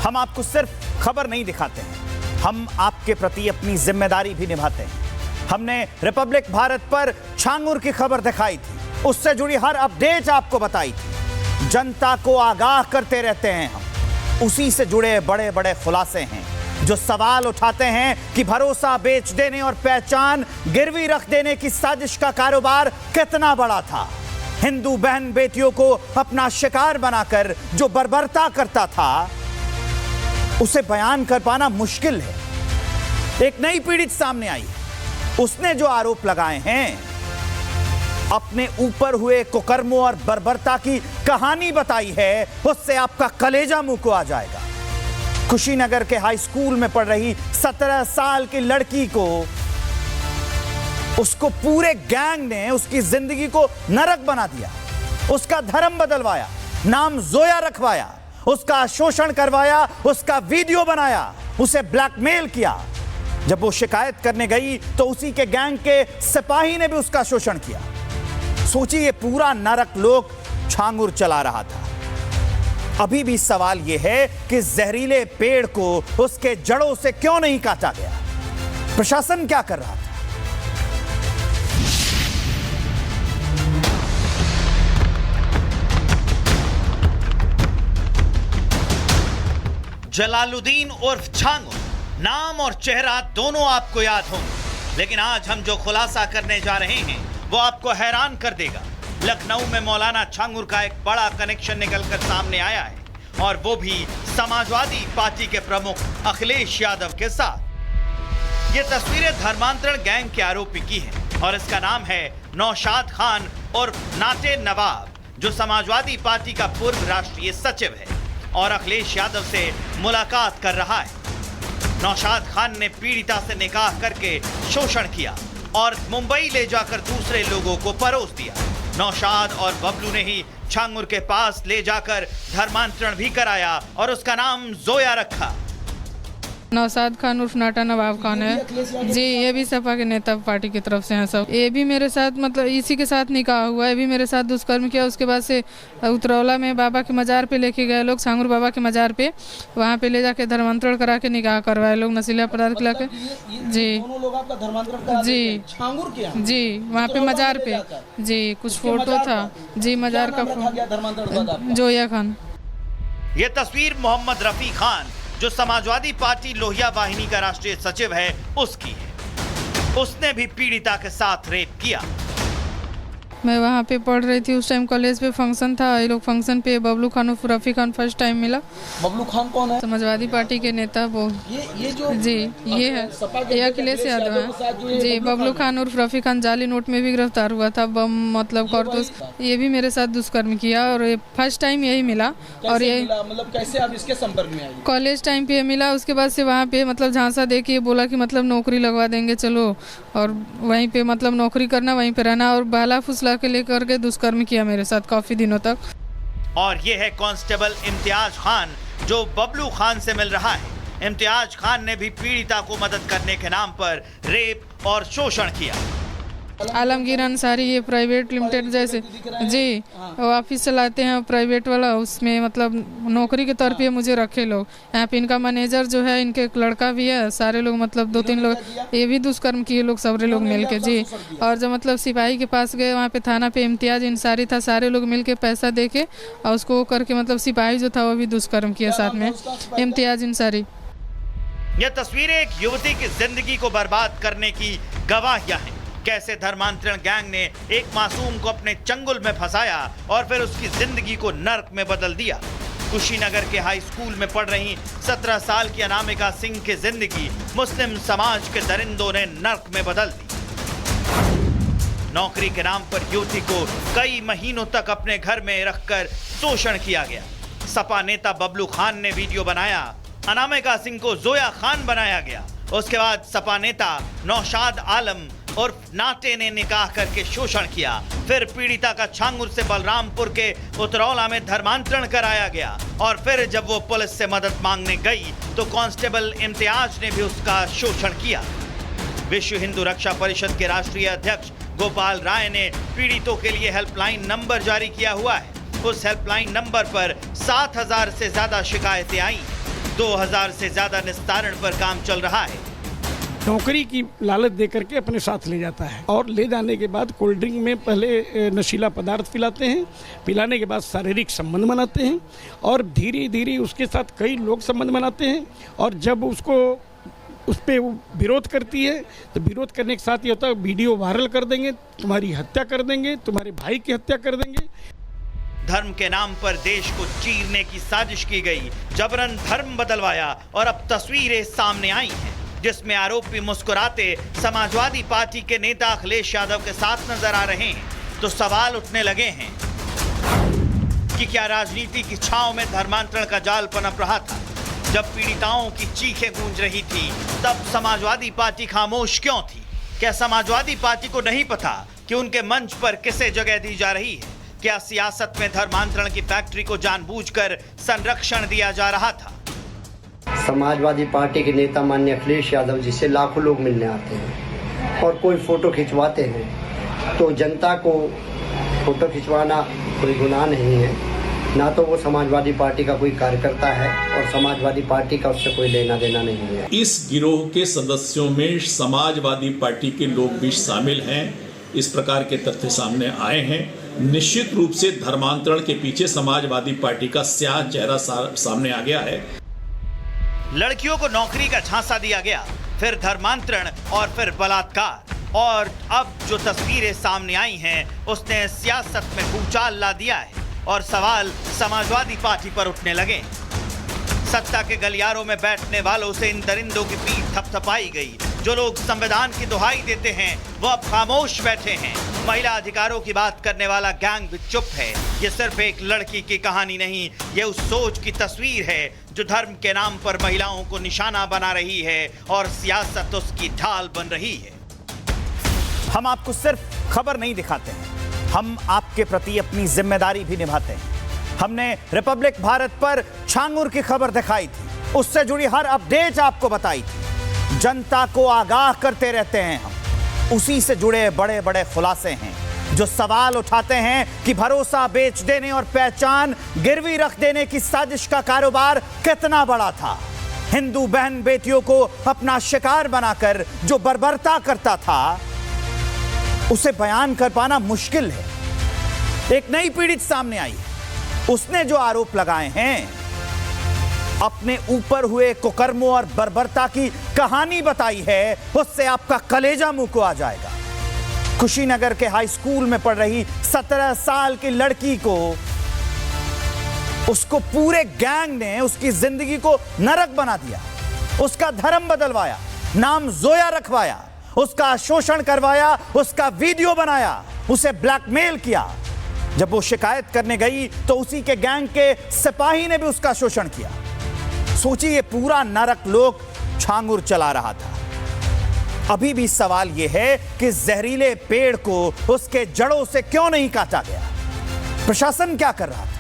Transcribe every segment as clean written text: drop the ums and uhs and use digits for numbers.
हम आपको सिर्फ खबर नहीं दिखाते हैं, हम आपके प्रति अपनी जिम्मेदारी भी निभाते हैं। हमने रिपब्लिक भारत पर छांगुर की खबर दिखाई थी, उससे जुड़ी हर अपडेट आपको बताई थी। जनता को आगाह करते रहते हैं हम। उसी से जुड़े बड़े बड़े खुलासे हैं जो सवाल उठाते हैं कि भरोसा बेच देने और पहचान गिरवी रख देने की साजिश का कारोबार कितना बड़ा था। हिंदू बहन बेटियों को अपना शिकार बनाकर जो बर्बरता करता था, उसे बयान कर पाना मुश्किल है। एक नई पीड़ित सामने आई है, उसने जो आरोप लगाए हैं, अपने ऊपर हुए कुकर्मों और बर्बरता की कहानी बताई है, उससे आपका कलेजा मुंह को आ जाएगा। कुशीनगर के हाई स्कूल में पढ़ रही 17 साल की लड़की को, उसको पूरे गैंग ने उसकी जिंदगी को नरक बना दिया, उसका धर्म बदलवाया, नाम जोया रखवाया, उसका शोषण करवाया, उसका वीडियो बनाया, उसे ब्लैकमेल किया। जब वो शिकायत करने गई तो उसी के गैंग के सिपाही ने भी उसका शोषण किया। सोचिए, ये पूरा नरक लोक छांगुर चला रहा था। अभी भी सवाल यह है कि जहरीले पेड़ को उसके जड़ों से क्यों नहीं काटा गया? प्रशासन क्या कर रहा था? जलालुद्दीन उर्फ छांगुर, नाम और चेहरा दोनों आपको याद होंगे, लेकिन आज हम जो खुलासा करने जा रहे हैं वो आपको हैरान कर देगा। लखनऊ में मौलाना छांगुर का एक बड़ा कनेक्शन निकलकर सामने आया है, और वो भी समाजवादी पार्टी के प्रमुख अखिलेश यादव के साथ। ये तस्वीरें धर्मांतरण गैंग के आरोपी की हैं, और इसका नाम है नौशाद खान और नाटे नवाब, जो समाजवादी पार्टी का पूर्व राष्ट्रीय सचिव है और अखिलेश यादव से मुलाकात कर रहा है। नौशाद खान ने पीड़िता से निकाह करके शोषण किया और मुंबई ले जाकर दूसरे लोगों को परोस दिया। नौशाद और बबलू ने ही छांगुर के पास ले जाकर धर्मांतरण भी कराया और उसका नाम जोया रखा। नौशाद खान उर्फ नाटा नवाब खान है जी, ये भी सपा के नेता पार्टी की तरफ से हैं सब। ये भी मेरे साथ मतलब इसी के साथ निकाह हुआ है, ये भी मेरे साथ दुष्कर्म किया। उसके बाद से उतरौला में बाबा के मजार पे लेके गए लोग, छांगुर बाबा के मजार पे, वहाँ पे ले जाके धर्मांतरण करा के निकाह करवाए लोग, नशीला पदार्थ खिला के जी जी जी, वहाँ पे मजार पे जी कुछ फोटो था जी, मजार का जोया खान। ये तस्वीर मोहम्मद रफी खान, जो समाजवादी पार्टी लोहिया वाहिनी का राष्ट्रीय सचिव है, उसकी है। उसने भी पीड़िता के साथ रेप किया। मैं वहाँ पे पढ़ रही थी, उस टाइम कॉलेज पे फंक्शन था। ये लोग फंक्शन पे बबलू खान और रफी खान फर्स्ट टाइम मिला। बबलू खान कौन है? समाजवादी पार्टी के नेता वो ये जो जी ये है, ये अखिलेश यादव है जी। बबलू खान और रफी खान जाली नोट में भी गिरफ्तार हुआ था, बम मतलब कारतूस। ये भी मेरे साथ दुष्कर्म किया और फर्स्ट टाइम यही मिला। और ये मतलब कैसे आप इसके संपर्क में आई? कॉलेज टाइम पे मिला, उसके बाद से वहाँ पे मतलब झांसा दे के बोला कि मतलब नौकरी लगवा देंगे चलो, और वहीं पे मतलब नौकरी करना, वहीं पे रहना, और बहला फुसला के लेकर के दुष्कर्म किया मेरे साथ काफी दिनों तक। और ये है कांस्टेबल इम्तियाज खान, जो बबलू खान से मिल रहा है। इम्तियाज खान ने भी पीड़िता को मदद करने के नाम पर रेप और शोषण किया। आलमगीर अंसारी, ये प्राइवेट लिमिटेड जैसे जी वो ऑफिस चलाते हैं प्राइवेट वाला, उसमें मतलब नौकरी के तौर पे मुझे रखे लोग। यहाँ पे इनका मैनेजर जो है, इनके एक लड़का भी है, सारे लोग मतलब 2-3 लोग, ये भी दुष्कर्म किए लोग, सारे लोग मिल के जी। और जब मतलब सिपाही के पास गए, वहाँ पे थाना पे इम्तियाज अंसारी था, सारे लोग मिल के पैसा दे के और उसको करके मतलब सिपाही जो था वो भी दुष्कर्म किया साथ में, इम्तियाज अंसारी। यह तस्वीरें एक युवती की जिंदगी को बर्बाद करने की गवाहियां हैं। कैसे धर्मांतरण गैंग ने एक मासूम को अपने चंगुल में फंसाया और फिर उसकी जिंदगी को नर्क में बदल दिया। कुशीनगर के हाई स्कूल में पढ़ रही 17 साल की अनामिका सिंह की जिंदगी मुस्लिम समाज के दरिंदों ने नर्क में बदल दी। नौकरी के नाम पर युवती को कई महीनों तक अपने घर में रखकर शोषण किया गया। सपा नेता बबलू खान ने वीडियो बनाया, अनामिका सिंह को जोया खान बनाया गया। उसके बाद सपा नेता नौशाद आलम और नाटे ने निकाह करके शोषण किया। फिर पीड़िता का छांगुर से बलरामपुर के उतरौला में धर्मांतरण कराया गया, और फिर जब वो पुलिस से मदद मांगने गई तो कांस्टेबल इम्तियाज ने भी उसका शोषण किया। विश्व हिंदू रक्षा परिषद के राष्ट्रीय अध्यक्ष गोपाल राय ने पीड़ितों के लिए हेल्पलाइन नंबर जारी किया हुआ है। उस हेल्पलाइन नंबर पर 7,000 से ज्यादा शिकायतें आई। 2000 से ज्यादा निस्तारण पर काम चल रहा है। नौकरी की लालच दे करके अपने साथ ले जाता है और ले जाने के बाद कोल्ड ड्रिंक में पहले नशीला पदार्थ पिलाते हैं, पिलाने के बाद शारीरिक संबंध बनाते हैं और धीरे धीरे उसके साथ कई लोग संबंध बनाते हैं और जब उसको उस पर वो विरोध करती है तो विरोध करने के साथ ये होता है वीडियो वायरल कर देंगे, तुम्हारी हत्या कर देंगे, तुम्हारे भाई की हत्या कर देंगे। धर्म के नाम पर देश को चीरने की साजिश की गई, जबरन धर्म बदलवाया और अब तस्वीरें सामने आई हैं जिसमें आरोपी मुस्कुराते समाजवादी पार्टी के नेता अखिलेश यादव के साथ नजर आ रहे हैं। तो सवाल उठने लगे हैं कि क्या राजनीति की छांव में धर्मांतरण का जाल पनप रहा था? जब पीड़िताओं की चीखें गूंज रही थी तब समाजवादी पार्टी खामोश क्यों थी? क्या समाजवादी पार्टी को नहीं पता कि उनके मंच पर किसे जगह दी जा रही है? क्या सियासत में धर्मांतरण की फैक्ट्री को जानबूझकर संरक्षण दिया जा रहा था? समाजवादी पार्टी के नेता माननीय अखिलेश यादव जी से लाखों लोग मिलने आते हैं और कोई फोटो खिंचवाते हैं तो जनता को फोटो खिंचवाना कोई गुनाह नहीं है, ना तो वो समाजवादी पार्टी का कोई कार्यकर्ता है और समाजवादी पार्टी का उससे कोई लेना देना नहीं है। इस गिरोह के सदस्यों में समाजवादी पार्टी के लोग भी शामिल हैं। इस प्रकार के तथ्य सामने आए हैं। निश्चित रूप से धर्मांतरण के पीछे समाजवादी पार्टी का स्याह चेहरा सामने आ गया है। लड़कियों को नौकरी का झांसा दिया गया, फिर धर्मांतरण और फिर बलात्कार, और अब जो तस्वीरें सामने आई हैं उसने सियासत में भूचाल ला दिया है और सवाल समाजवादी पार्टी पर उठने लगे। सत्ता के गलियारों में बैठने वालों से इन दरिंदों की पीठ थपथपाई गई। जो लोग संविधान की दुहाई देते हैं वो अब खामोश बैठे हैं। महिला अधिकारों की बात करने वाला गैंग भी चुप है। ये सिर्फ एक लड़की की कहानी नहीं, ये उस सोच की तस्वीर है जो धर्म के नाम पर महिलाओं को निशाना बना रही है और सियासत उसकी ढाल बन रही है। हम आपको सिर्फ खबर नहीं दिखाते हैं, हम आपके प्रति अपनी जिम्मेदारी भी निभाते हैं। हमने रिपब्लिक भारत पर छांगुर की खबर दिखाई थी, उससे जुड़ी हर अपडेट आपको बताई थी। जनता को आगाह करते रहते हैं हम। उसी से जुड़े बड़े बड़े खुलासे हैं जो सवाल उठाते हैं कि भरोसा बेच देने और पहचान गिरवी रख देने की साजिश का कारोबार कितना बड़ा था। हिंदू बहन बेटियों को अपना शिकार बनाकर जो बर्बरता करता था उसे बयान कर पाना मुश्किल है। एक नई पीड़ित सामने आई है, उसने जो आरोप लगाए हैं, अपने ऊपर हुए कुकर्मों और बर्बरता की कहानी बताई है, उससे आपका कलेजा मुंह को आ जाएगा। कुशीनगर के हाई स्कूल में पढ़ रही 17 साल की लड़की को उसको पूरे गैंग ने उसकी जिंदगी को नरक बना दिया, उसका धर्म बदलवाया, नाम जोया रखवाया, उसका शोषण करवाया, उसका वीडियो बनाया, उसे ब्लैकमेल किया। जब वो शिकायत करने गई तो उसी के गैंग के सिपाही ने भी उसका शोषण किया। सोचिए, ये पूरा नरक लोक छांगुर चला रहा था। अभी भी सवाल यह है कि जहरीले पेड़ को उसके जड़ों से क्यों नहीं काटा गया? प्रशासन क्या कर रहा था?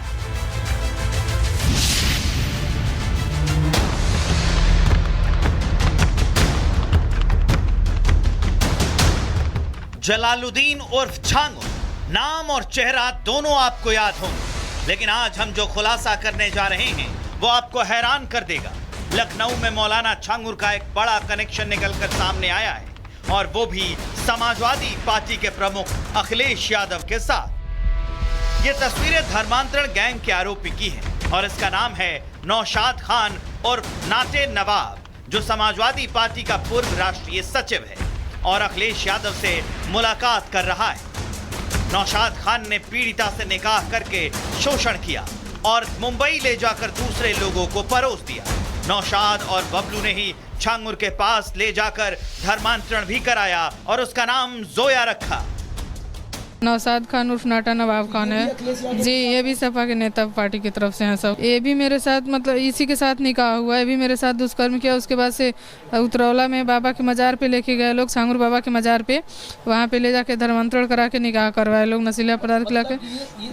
जलालुद्दीन उर्फ छांगुर, नाम और चेहरा दोनों आपको याद होंगे, लेकिन आज हम जो खुलासा करने जा रहे हैं वो आपको हैरान कर देगा। लखनऊ में मौलाना छांगुर का एक बड़ा कनेक्शन निकलकर सामने आया है, और वो भी समाजवादी पार्टी के प्रमुख अखिलेश यादव के साथ। ये तस्वीरें धर्मांतरण गैंग के आरोपी की हैं और इसका नाम है नौशाद खान और नाटे नवाब, जो समाजवादी पार्टी का पूर्व राष्ट्रीय सचिव है और अखिलेश यादव से मुलाकात कर रहा है। नौशाद खान ने पीड़िता से निकाह करके शोषण किया और मुंबई ले जाकर दूसरे लोगों को परोस दिया। नौशाद और बबलू ने ही छांगुर के पास ले जाकर धर्मांतरण भी कराया और उसका नाम जोया रखा। नौशाद खान उर्फ नाटा नवाब खान है जी, ये भी सपा के नेता पार्टी की तरफ से हैं सब। ये भी मेरे साथ मतलब इसी के साथ निकाह हुआ है, ये भी मेरे साथ दुष्कर्म किया। उसके बाद से उतरौला में बाबा के मजार पे लेके गए लोग, छांगुर बाबा के मजार पे, वहाँ पे ले जाके धर्मांतरण करा के निकाह करवाए लोग, नशीला पदार्थ खिला के।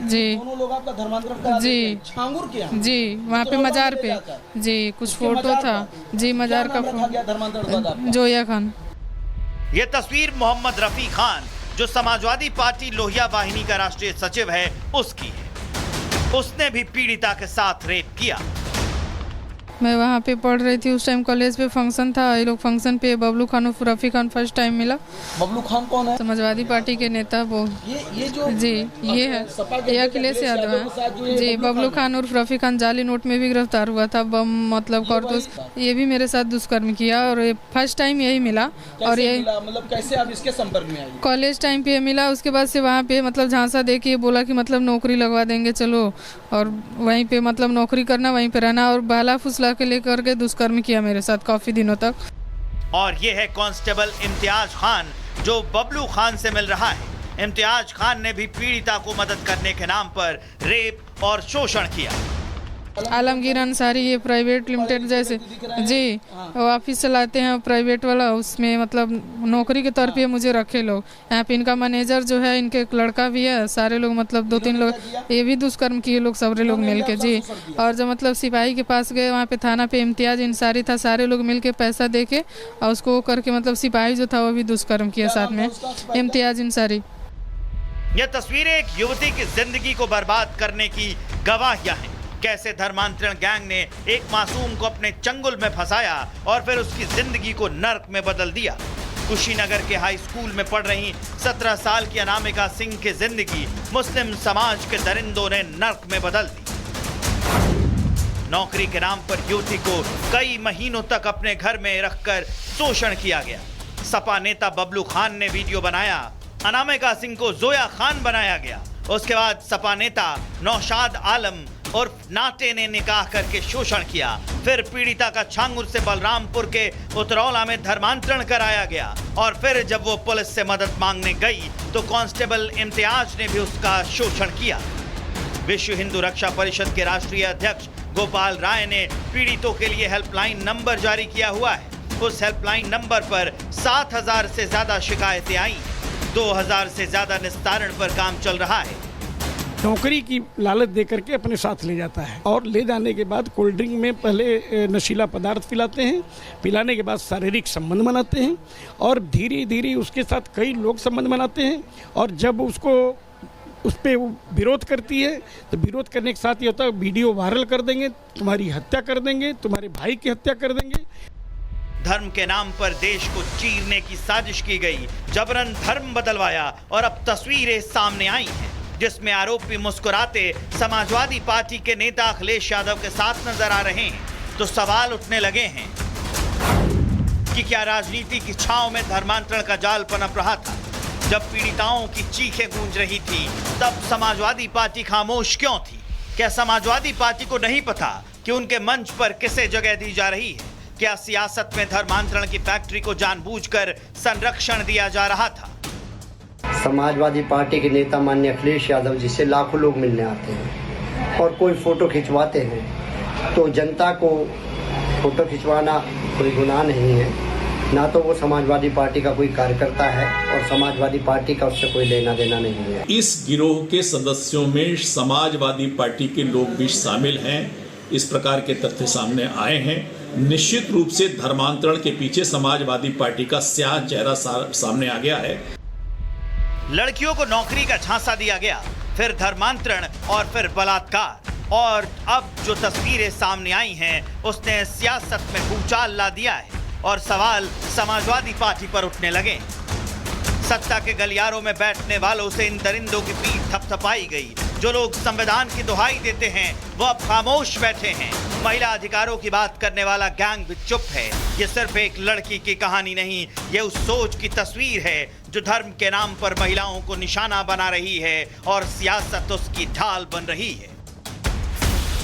जी दोनों लोग आपका धर्मांतरण जी छांगुर किया जी, वहाँ पे मजार पे जी कुछ फोटो था जी, मजार का जोया खान। ये तस्वीर मोहम्मद रफी खान, जो समाजवादी पार्टी लोहिया वाहिनी का राष्ट्रीय सचिव है, उसकी है। उसने भी पीड़िता के साथ रेप किया। मैं वहाँ पे पढ़ रही थी, उस टाइम कॉलेज पे फंक्शन था, ये लोग फंक्शन पे बबलू खान और रफ़ी खान फर्स्ट टाइम मिला। बबलू खान कौन है? समाजवादी पार्टी के नेता वो ये जो जी ये है, ये अखिलेश यादव है जी। बबलू खान और रफ़ी खान जाली नोट में भी गिरफ्तार हुआ था, बम मतलब कारतूस, ये भी मेरे साथ दुष्कर्म किया और फर्स्ट टाइम यही मिला। और ये मतलब कैसे आप इसके संपर्क में आई? कॉलेज टाइम पे मिला, उसके बाद से वहाँ पे मतलब झांसा दे के बोला कि मतलब नौकरी लगवा देंगे चलो, और वहीं पे मतलब नौकरी करना, वहीं पे रहना, और बहला फुसला के लेकर के दुष्कर्म किया मेरे साथ काफ़ी दिनों तक। और ये है कांस्टेबल इम्तियाज खान जो बबलू खान से मिल रहा है। इम्तियाज खान ने भी पीड़िता को मदद करने के नाम पर रेप और शोषण किया। आलमगीर अंसारी, ये प्राइवेट लिमिटेड जैसे जी वो ऑफिस चलाते हैं प्राइवेट वाला, उसमें मतलब नौकरी के तौर पे मुझे रखे लोग। यहाँ पे इनका मैनेजर जो है, इनके एक लड़का भी है, सारे लोग मतलब 2-3 लोग, ये भी दुष्कर्म किए लोग, सारे लोग मिल के जी। और जब मतलब सिपाही के पास गए, वहाँ पे थाना पे इम्तियाज अंसारी था, सारे लोग मिल के पैसा दे के और उसको करके मतलब सिपाही जो था वो भी दुष्कर्म किया साथ में, इम्तियाज अंसारी। यह तस्वीरें एक युवती की जिंदगी को बर्बाद करने की गवाहियां हैं। कैसे धर्मांतरण गैंग ने एक मासूम को अपने चंगुल में फंसाया और फिर उसकी जिंदगी को नर्क में बदल दिया। कुशीनगर के हाई स्कूल में पढ़ रही 17 साल की अनामिका सिंह की जिंदगी मुस्लिम समाज के दरिंदों ने नर्क में बदल दी। नौकरी के नाम पर युवती को कई महीनों तक अपने घर में रखकर शोषण किया गया। सपा नेता बबलू खान ने वीडियो बनाया, अनामिका सिंह को जोया खान बनाया गया। उसके बाद सपा नेता नौशाद आलम और नाटे ने निकाह करके शोषण किया। फिर पीड़िता का छांगुर से बलरामपुर के उतरौला में धर्मांतरण कराया गया और फिर जब वो पुलिस से मदद मांगने गई तो कांस्टेबल इम्तियाज ने भी उसका शोषण किया। विश्व हिंदू रक्षा परिषद के राष्ट्रीय अध्यक्ष गोपाल राय ने पीड़ितों के लिए हेल्पलाइन नंबर जारी किया हुआ है। उस हेल्पलाइन नंबर पर 7,000 से ज्यादा शिकायतें आई, 2,000 से ज्यादा निस्तारण पर काम चल रहा है। नौकरी की लालच दे करके अपने साथ ले जाता है और ले जाने के बाद कोल्ड ड्रिंक में पहले नशीला पदार्थ पिलाते हैं, पिलाने के बाद शारीरिक संबंध बनाते हैं और धीरे धीरे उसके साथ कई लोग संबंध बनाते हैं। और जब उसको उस पर विरोध करती है तो विरोध करने के साथ ये होता है वीडियो वायरल कर देंगे, तुम्हारी हत्या कर देंगे, तुम्हारे भाई की हत्या कर देंगे। धर्म के नाम पर देश को चीरने की साजिश की गई, जबरन धर्म बदलवाया और अब तस्वीरें सामने आई हैं जिसमें आरोपी मुस्कुराते समाजवादी पार्टी के नेता अखिलेश यादव के साथ नजर आ रहे हैं। तो सवाल उठने लगे हैं कि क्या राजनीति की छांव में धर्मांतरण का जाल पनप रहा था? जब पीड़िताओं की चीखें गूंज रही थी तब समाजवादी पार्टी खामोश क्यों थी? क्या समाजवादी पार्टी को नहीं पता कि उनके मंच पर किसे जगह दी जा रही है? क्या सियासत में धर्मांतरण की फैक्ट्री को जानबूझकर संरक्षण दिया जा रहा था? समाजवादी पार्टी के नेता माननीय अखिलेश यादव जी से लाखों लोग मिलने आते हैं और कोई फोटो खिंचवाते हैं तो जनता को फोटो खिंचवाना कोई गुनाह नहीं है, ना तो वो समाजवादी पार्टी का कोई कार्यकर्ता है और समाजवादी पार्टी का उससे कोई लेना देना नहीं है। इस गिरोह के सदस्यों में समाजवादी पार्टी के लोग भी शामिल हैं। इस प्रकार के तथ्य सामने आए हैं। निश्चित रूप से धर्मांतरण के पीछे समाजवादी पार्टी का स्याह चेहरा सामने आ गया है। लड़कियों को नौकरी का झांसा दिया गया, फिर धर्मांतरण और फिर बलात्कार, और अब जो तस्वीरें सामने आई हैं उसने सियासत में भूचाल ला दिया है और सवाल समाजवादी पार्टी पर उठने लगे। सत्ता के गलियारों में बैठने वालों से इन दरिंदों की पीठ थपथपाई गई। जो लोग संविधान की दुहाई देते हैं वो अब खामोश बैठे हैं। महिला अधिकारों की बात करने वाला गैंग भी चुप है। ये सिर्फ एक लड़की की कहानी नहीं, ये उस सोच की तस्वीर है जो धर्म के नाम पर महिलाओं को निशाना बना रही है और सियासत उसकी ढाल बन रही है।